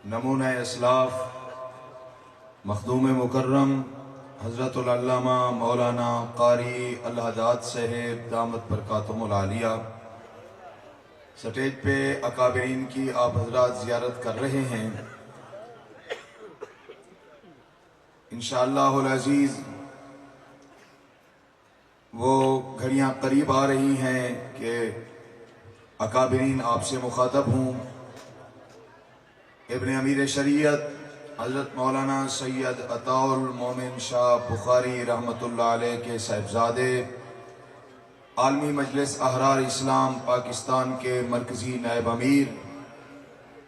نمونہ اسلاف مخدوم مکرم حضرت العلامہ مولانا قاری الحداد صاحب دامت برکاتہم العالیہ سٹیج پہ اکابرین کی آپ حضرات زیارت کر رہے ہیں۔ انشاءاللہ العزیز وہ گھڑیاں قریب آ رہی ہیں کہ اکابرین آپ سے مخاطب ہوں۔ ابن امیر شریعت حضرت مولانا سید عطاء المومن شاہ بخاری رحمۃ اللہ علیہ کے صاحبزادے، عالمی مجلس احرار اسلام پاکستان کے مرکزی نائب امیر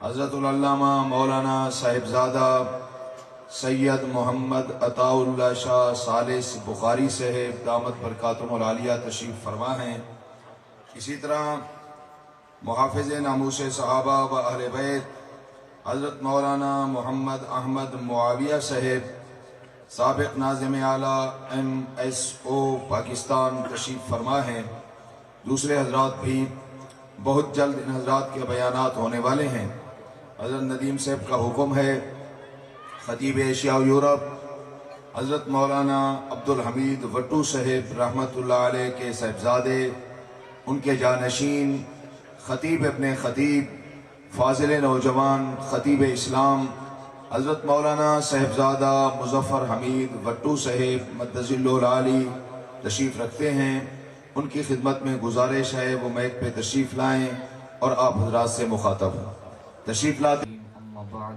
حضرت العلامہ مولانا صاحبزادہ سید محمد عطاء اللہ شاہ ثالث بخاری صاحب دامت برکاتہم العالیہ تشریف فرما ہیں۔ اسی طرح محافظ ناموس صحابہ و اہل بیت حضرت مولانا محمد احمد معاویہ صاحب سابق ناظم اعلیٰ MSO پاکستان تشریف فرما ہیں۔ دوسرے حضرات بھی بہت جلد ان حضرات کے بیانات ہونے والے ہیں۔ حضرت ندیم صاحب کا حکم ہے خطیب ایشیا و یورپ حضرت مولانا عبدالحمید وٹو صاحب رحمۃ اللہ علیہ کے صاحبزادے، ان کے جانشین خطیب ابن خطیب فاضل نوجوان خطیب اسلام حضرت مولانا صاحبزادہ مظفر حمید وٹو صاحب مدظ اللہ العالی تشریف رکھتے ہیں۔ ان کی خدمت میں گزارش ہے وہ مائک پہ تشریف لائیں اور آپ حضرات سے مخاطب ہوں۔ تشریف لاتے اما بعد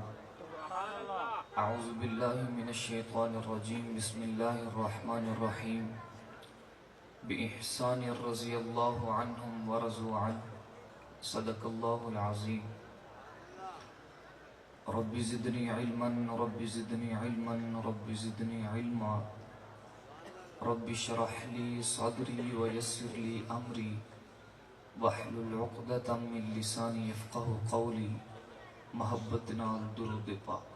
اعوذ باللہ من الشیطان الرجیم بسم اللہ الرحمن الرحیم بإحسان رضی اللہ عنہم ورضوا عنہ صدق اللہ العظیم رب زدنی علما رب زدنی علما رب زدنی علما رب شرح لی صدری ویسر لی امری واحلل عقدۃ من لسانی یفقہ قولی محبتنا درود پاک۔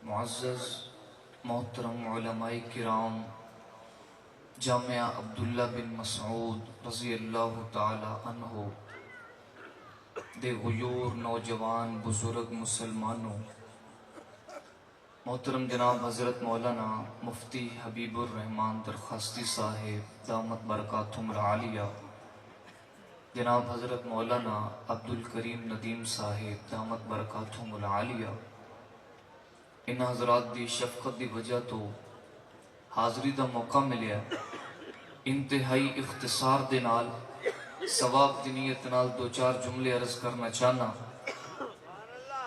معزز محترم علماء کرام، جامعہ عبداللہ بن مسعود رضی اللہ تعالی عنہ دے غیور نوجوان بزرگ مسلمانوں، محترم جناب حضرت مولانا مفتی حبیب الرحمان درخواستی صاحب دامت برکاتہم العالیہ، جناب حضرت مولانا عبدالکریم ندیم صاحب دامت برکاتہم العالیہ، ان حضرات دی شفقت دی وجہ تو حاضری دا موقع ملیا، انتہائی اختصار دے نال ثواب دی نیت نال دو چار جملے عرض کرنا چاہنا۔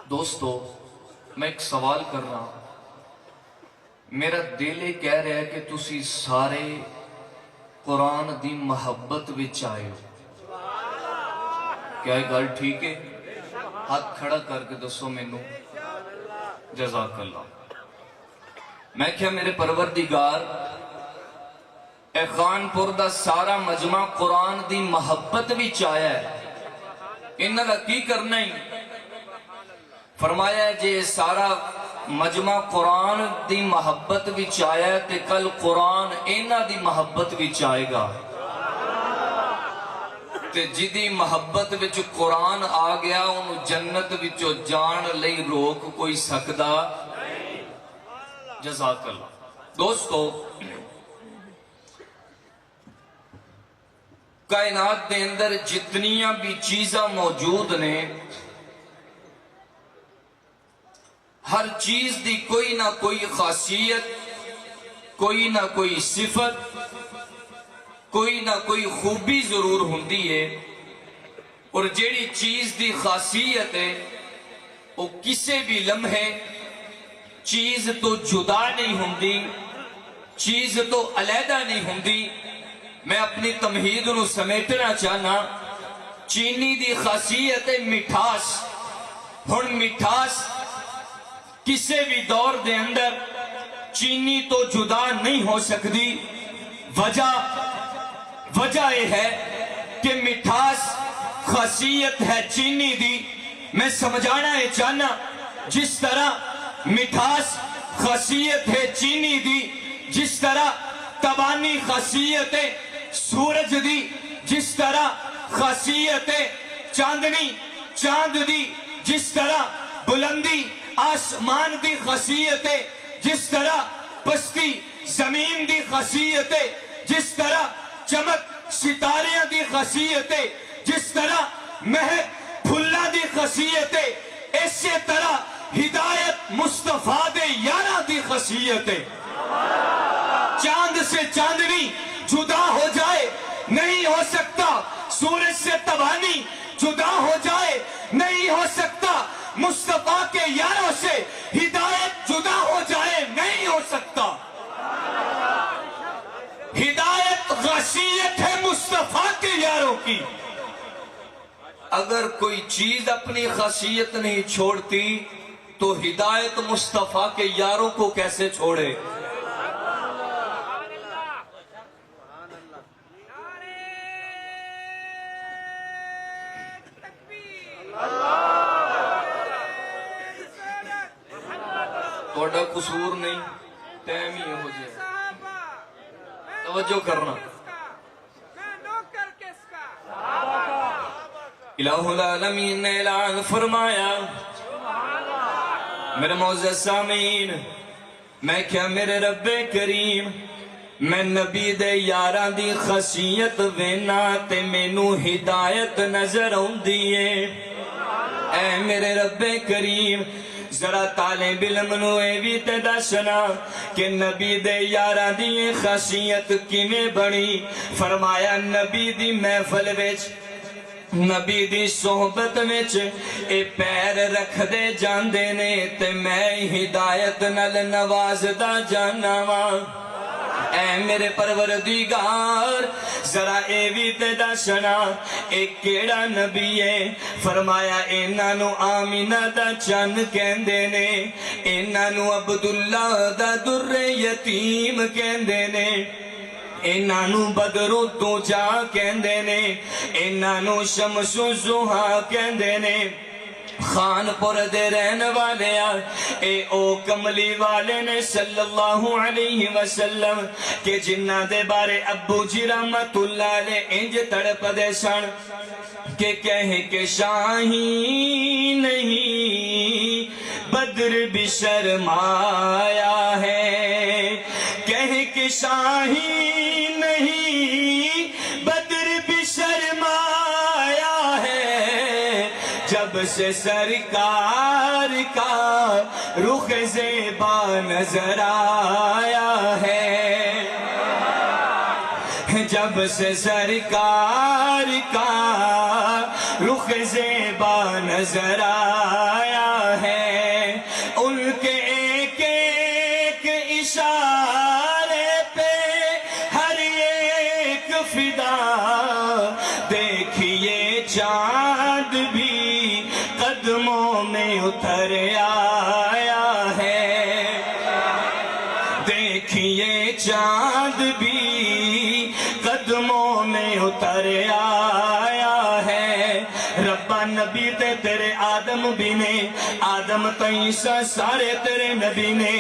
دوستو، میں ایک سوال کر رہا ہوں، میرا دل کہہ رہا ہے کہ تسی سارے قرآن دی محبت وچ آئے ہو، کیا یہ گل ٹھیک ہے؟ ہاتھ کھڑا کر کے دسو مینوں۔ جزاک اللہ۔ میں کیا میرے پروردگار اے خانپور دا سارا مجمع قرآن دی محبت وچ آیا ہے، انہاں دا کی کرنا ہی؟ فرمایا ہے جے سارا مجمع قرآن دی محبت وچ آیا ہے تے کل قرآن انہاں دی محبت وچ آئے گا، تے جدی محبت وچ قرآن آ گیا انہوں جنت وچوں جان لئی روک کوئی سکدا۔ جزاک اللہ۔ دوستو، کائنات دے اندر جتنیاں بھی چیزاں موجود نے، ہر چیز دی کوئی نہ کوئی خاصیت، کوئی نہ کوئی صفت، کوئی نہ کوئی خوبی ضرور ہوندی ہے، اور جیڑی چیز دی خاصیت ہے وہ کسے بھی لمحے چیز تو جدا نہیں ہوندی، چیز تو علیحدہ نہیں ہوندی۔ میں اپنی تمہید نو سمیٹنا چاہنا، چینی دی خاصیت ہے مٹھاس، ہن مٹھاس کسے بھی دور دے اندر چینی تو جدا نہیں ہو سکتی، وجہ یہ ہے کہ مٹھاس خاصیت ہے چینی دی. میں سمجھانا ہے چاہنا جس طرح مٹھاس خاصیت ہے چینی دی، جس طرح تبانی خاصیت ہے سورج دی، جس طرح خاصیت ہے چاندنی چاند دی، جس طرح بلندی آسمان دی خاصیت ہے، جس طرح پستی زمین دی خاصیت ہے، جس طرح چمک ستاریاں دی خاصیت ہے، جس طرح مہک پھلاں دی خاصیت ہے، اسی طرح ہدایت مصطفیٰ دے یارہ دی خاصیت ہے. چاند سے چاندنی جدا ہو جائے نہیں ہو سکتا، سورج سے تبانی جدا ہو جائے نہیں ہو سکتا، مصطفیٰ کے یاروں سے ہدایت جدا ہو جائے نہیں ہو سکتا. ہدایت خاصیت ہے مصطفیٰ کے یاروں کی. اگر کوئی چیز اپنی خاصیت نہیں چھوڑتی تو ہدایت مصطفیٰ کے یاروں کو کیسے چھوڑے؟ توڑا قصور نہیں، ٹائم ہی ہو جائے. توجہ کرنا. الہ العالمین نے اعلان فرمایا، میرے معزز سامعین، میں کیا میرے رب کریم میں نبی دے یاراں دی خاصیت وینا تے مینوں ہدایت نظر آؤندی ہے. اے میرے رب کریم ذرا طالب علم نو اے وی تے دسنا کہ نبی دے یاراں دی خاصیت کیویں بنی. فرمایا نبی دی محفل وچ، نبی دی صحبت وچ اے پیر رکھ دے جاندے نے تے میں ہدایت نال نوازدا جانا وا. اے میرے پروردگار ذرا اے وی تے دسنا اے کیڑا نبی ہے؟ فرمایا انہاں نو آمینہ دا چن کہندے نے، انہاں نو عبداللہ دا در یتیم کہندے نے، انہاں نو بدر الدجا کہندے نے، انہاں نو شمس الضحیٰ کہندے نے. خان پور دے رہن والے اے او کملی والے نے صلی اللہ علیہ وسلم کہ جنہ دے بارے ابو جی رحمت اللہ علیہ انج تڑپ دے سن کہ کہے کہ شاہی نہیں بدر بھی شرمایا ہے، کہے کہ شاہی نہیں بدر بھی شرمایا ہے، جب سے سرکار کا رخ زیبا نظر آیا ہے، جب سے سرکار کا رخ زیبا نظر آیا ہے. ان کے ایک ایک اشارے پہ ہر ایک فدا، دیکھیے چاند بھی قدموں میں اتر آیا ہے، دیکھیے چاند بھی قدموں میں اتر آیا ہے. ربا نبی تے تیرے آدم بھی نے، آدم تو عیسیٰ سارے تیرے نبی نے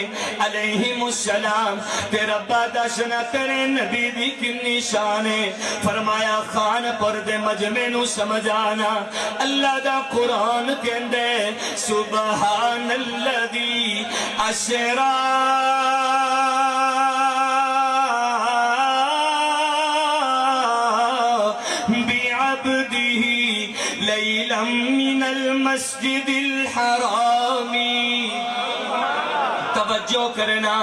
علیہم السلام. تے ربا دسنا تیرے نبی دی کنی شان ہے. فرمایا خان پر دے مجمع نو سمجھانا، اللہ دا قرآن کہندے سبحان الذی اسرا لیلا من المسجد الحرامی. توجہ کرنا،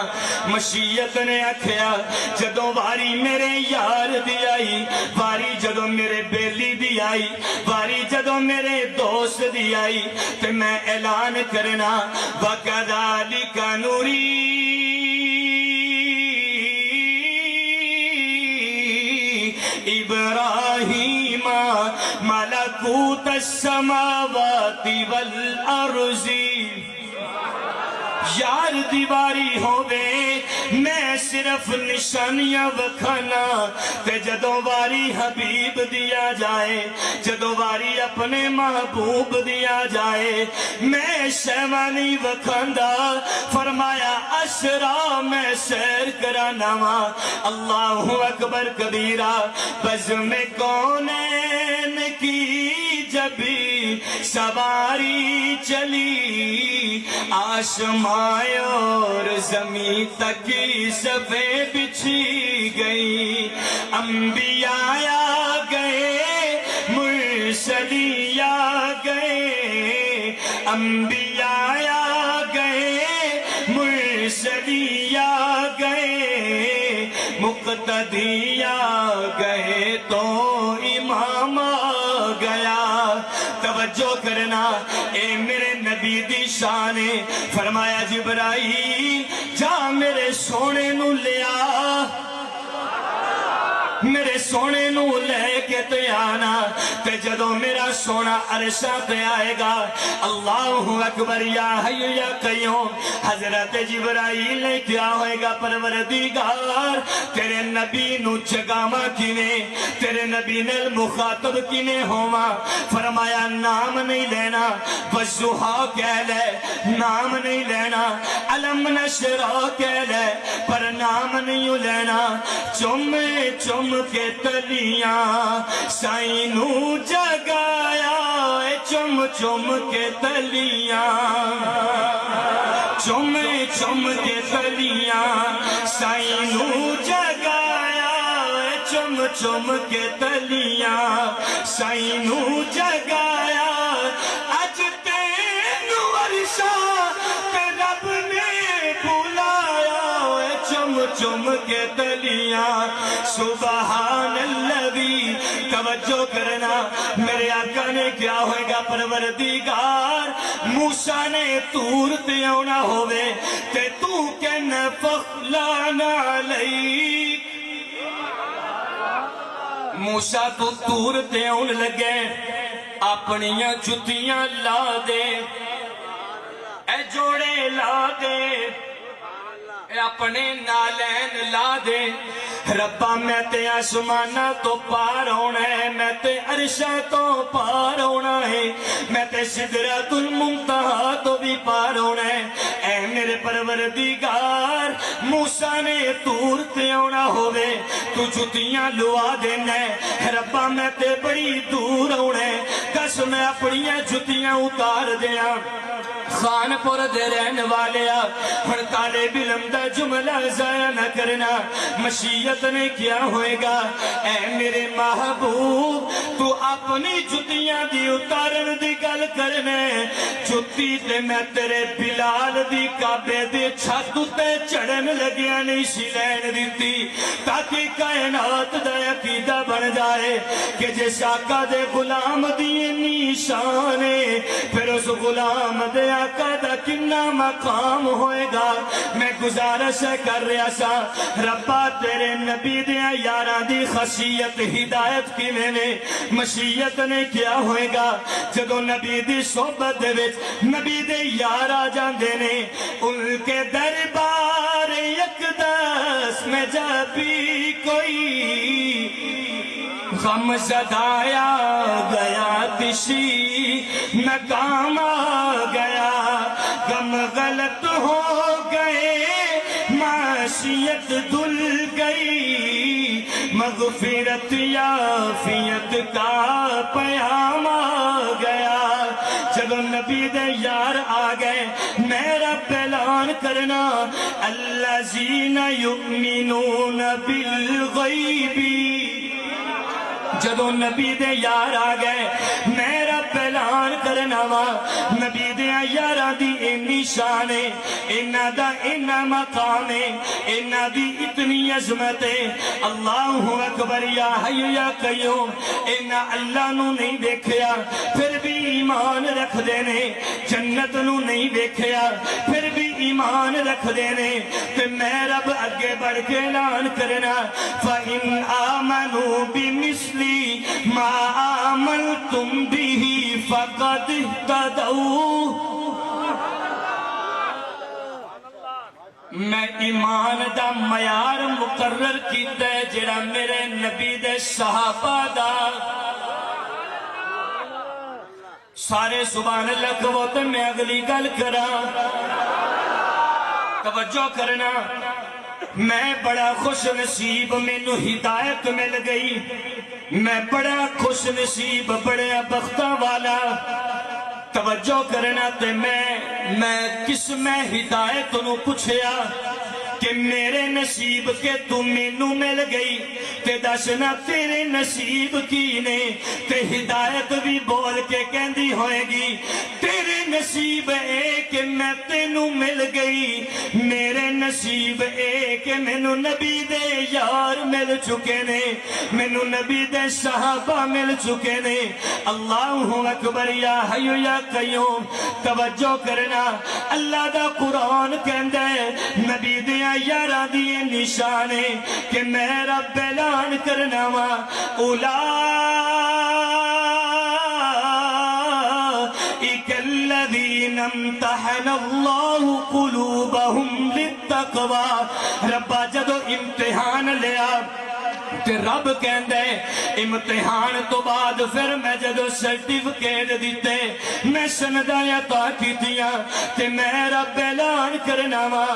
مشیت نے آکھیا جدوں واری میرے یار دی آئی، واری جدوں میرے بیلی دی آئی، واری جدوں میرے دوست دی آئی، تے میں اعلان کرنا وَكَذَلِكَ نُرِي ابراہیم ملکوت السماوات والارض. یار دیواری ہووے میں صرف نشانیاں وکھانا تے جدوں واری حبیب دیا جائے جدوں واری اپنے محبوب دیا جائے میں شیوانی وکھاندا فرمایا اشرا میں سیر کرانا وا اللہ اکبر کبیرہ بزم کونین کی جبی سواری چلی آسماں اور زمین تک صفیں بچھی گئی انبیاء آ گئے مرسلی آ گئے انبیاء آ گئے مرسلی آ گئے مقتدی آ گئے تو امام آ گیا توجہ کرنا اے میرے نبی دی شان ہے فرمایا جبرائیل جا میرے سونے نو لیا میرے سونے نو لے کے تے آنا تے جدو میرا سونا عرشہ تے آئے گا اللہ اکبر یا حی یا قیوم حضرت جبرائیل نے کیا ہوئے گا پروردگار تیرے نبی نو جگاما کینے تیرے نبی نے مخاطب کینے ہوا فرمایا نام نہیں لینا وضحا کہہ لے نام نہیں لینا علم نشرہ کہہ لے پر نام نہیں لینا چم چم کے تلیاں سائنو جگایا چم چم کے تلیاں چم چم کے تلیاں سائنو جگایا چم چم کے تلیاں سائنو جگایا اج تینو عرشہ تے رب نے بلایا چم چم کے تلیاں سبحان اللذی توجہ کرنا میرے آقا نے کیا ہوئے گا پروردگار موسیٰ نے تور تے آنا ہوئے تے تو کہنا فخلانا علیک موسیٰ تو تور تے آن لگے اپنیاں جتیاں لا دے اے جوڑے لا دے اے اپنے نالین لا دے ربا میں تے آسمانہ تو پار ہونا ہے میں تے عرشہ تو پار ہونا ہے میں تے سدرۃ المنتہا تو بھی پار ہونا ہے اے میرے پروردگار موسیٰ نے تور تے آنا ہوئے تو جتیاں لوا دینا ہے ربا میں تے بڑی دور ہونا ہے کس میں اپنیاں جتیاں اتار دیا خان پور دے رہن والیا ہن طالب علم دا جملہ ضائع نہ کرنا مشیت نے کیا ہوئے گا اے میرے محبوب تو اپنی جتیاں دی اتارن دی گل کرنے جتی تے میں تیرے بلال دی کعبے دی چھت تے چڑھن لگیا نہیں سی لین دیتی تاکہ کائنات دا عقیدہ بن جائے کہ جس آقا دے غلام دی نشانے پھر اس غلام دے آقا دا کنہ مقام ہوئے گا میں گزارش کر رہا سا ربا تیرے نبی دیا یاران دی خشیت ہدایت کی میں نے مشیت نے کیا ہوئے گا جدو نبی دی صحبت دے وچ نبی دے یار آ جان دینے ان کے دربار یکدس میں جب بھی کوئی غم زدایا گیا تشی ناکام آ گیا غم غلط ہو گئے معاشیت دل گئی مغفرت یافیت کا پیام آ گیا جب نبی دے یار آ گئے میرا اعلان کرنا الذین یؤمنون بالغیب جدو نبی دے یار آ گئے میرا اعلان کرنا وا نبی دے یاراں دی اینی شان ہے انہاں دا اینا مقام ہے انہاں دی اتنی عظمت ہے اللہ اکبر یا حی یا قیوم انہاں اللہ نو نہیں دیکھیا پھر بھی ایمان رکھ دینے جنت نو نہیں دیکھیا پھر بھی ایمان رکھ دینے تے میں رب اگے بڑھ کے اعلان کرنا فَإِنْ آمَنُوا بِمِثْلِ ما آمنتم به فقد اهتدوا میں ایمان دا معیار مقرر کیتا ہے جڑا میرے نبی دے صحابہ دا سارے سبحان اللہ کہو تے میں اگلی گل کراں توجہ کرنا میں بڑا خوش نصیب مینوں ہدایت مل گئی میں بڑا خوش نصیب بڑا بختاں والا توجہ کرنا تے میں کس میں ہدایت نو پوچھیا کہ میرے نصیب کے تو مینوں مل گئی تے دسنا تیرے نصیب کی نے تے ہدایت بھی بول کے کہندی ہوئے گی تیرے نصیب اے کہ میں تینوں مل گئی میرے نصیب اے کہ مینوں نبی دے یار مل چکے نے مینوں نبی دے صحابہ مل چکے نے اللہ اکبر یا حی یا قیوم توجہ کرنا اللہ دا قرآن کہندا ہے نبی دے یاراں دی نشانے کہ میں رب اعلان کرنا وا اولئک الذین امتحن اللہ قلوبہم للتقوی ربا جدو امتحان لیا تے رب کہندے امتحان تو بعد پھر میں جدو سرٹیفکیٹ دیتے میں سنداں عطا کیتیاں تے میں رب اعلان کرنا وا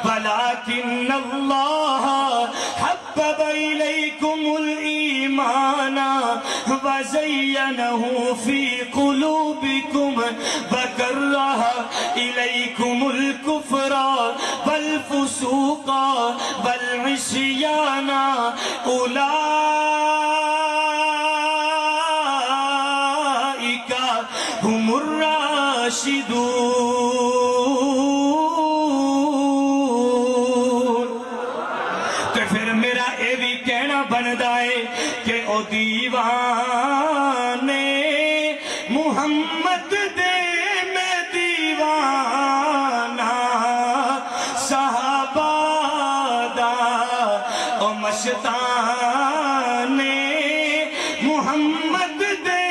ولکن اللہ حبب الیکم الایمان وزینہ فی قلوبکم وکرہ الیکم الکفر والفسوق والعصیان اولئک هم الراشدون تو پھر میرا اے بھی کہنا بندا ہے کہ او دیوانے محمد دے میں دیوانہ صحابہ دا او مشتاق محمد دے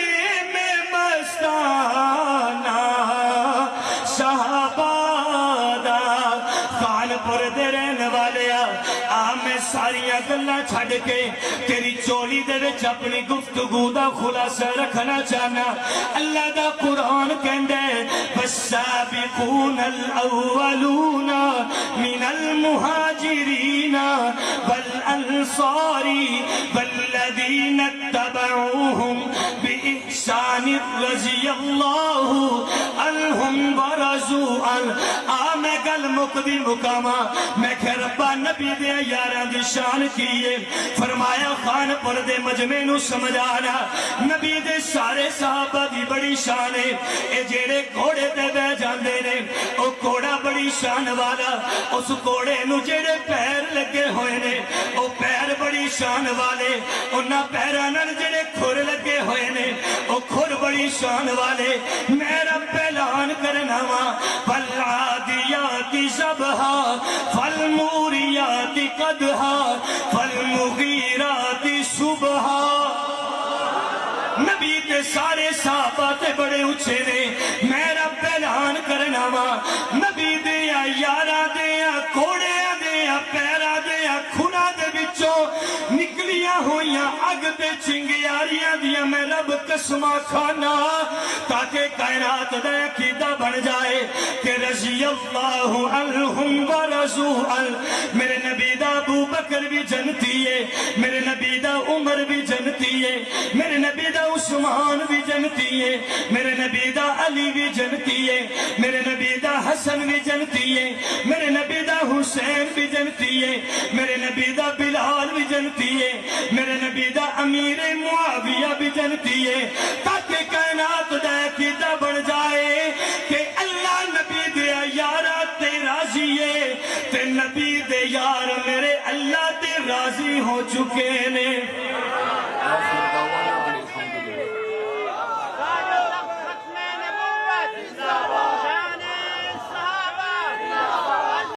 میں مستانہ صحابہ دا کانپور دے رہن والے آ میں ساریاں گلاں چھڈ کے تیری چولی دے وچ اپنی گفتگو دا خلاصہ رکھنا چاہنا اللہ دا قرآن کہندا ہے والسابقون الاولون من المہاجرین والانصار والذین اتبعوهم بإحسان رضی اللہ عنہم ورضوا عنہ میں گل مقدی مقامہ میں کہ ربا نبی دے یاراں دی شان کیے فرمایا خان پر دے مجمع نو سمجھانا نبی دے سارے صحابہ دی بڑی شان ہے اے جیڑے گھوڑے تے بہ جاندے نے او گھوڑا بڑی شان والا اس گھوڑے نو جیڑے پیر لگے ہوئے نے او پیر بڑی شان والے انہاں پیراں نال جیڑے کھر لگے ہوئے نے او کھر بڑی شان والے میں رب اعلان کرنا وا والعادیات ضبحا فالموریات قدحا فالمغیرات صبحا نبی تے سارے صحابہ تے بڑے اچھے نے میں رب اعلان کرنا وا نبی دیا یارا دیا کوڑیا دیا پیرا دیا کھنا دے بچوں نکلیاں ہویاں اگ تے چنگیاریاں دیا میں رب قسمہ کھانا تاکہ کائنات دا عقیدہ بن جائے کہ رضی اللہ عنہم ورضوا عنہ میرے نبی دا ابو بکر بھی جنتی ہے میرے نبی دا عمر بھی جنتی ہے میرے نبی دا عثمان بھی جنتی ہے میرے نبی دا علی بھی جنتی ہے میرے نبی دا حسن بھی جنتی ہے میرے نبی دا حسین بھی جنتی ہے میرے نبی دا بلال بھی جنتی ہے میرے نبی دا امیر معاویہ بھی جنتی ہے تاکہ کائنات دا عقیدہ بن جائے کہ اللہ نبی دے یارا تے راضی ہے تے نبی دے یار میرے اللہ تے راضی ہو چکے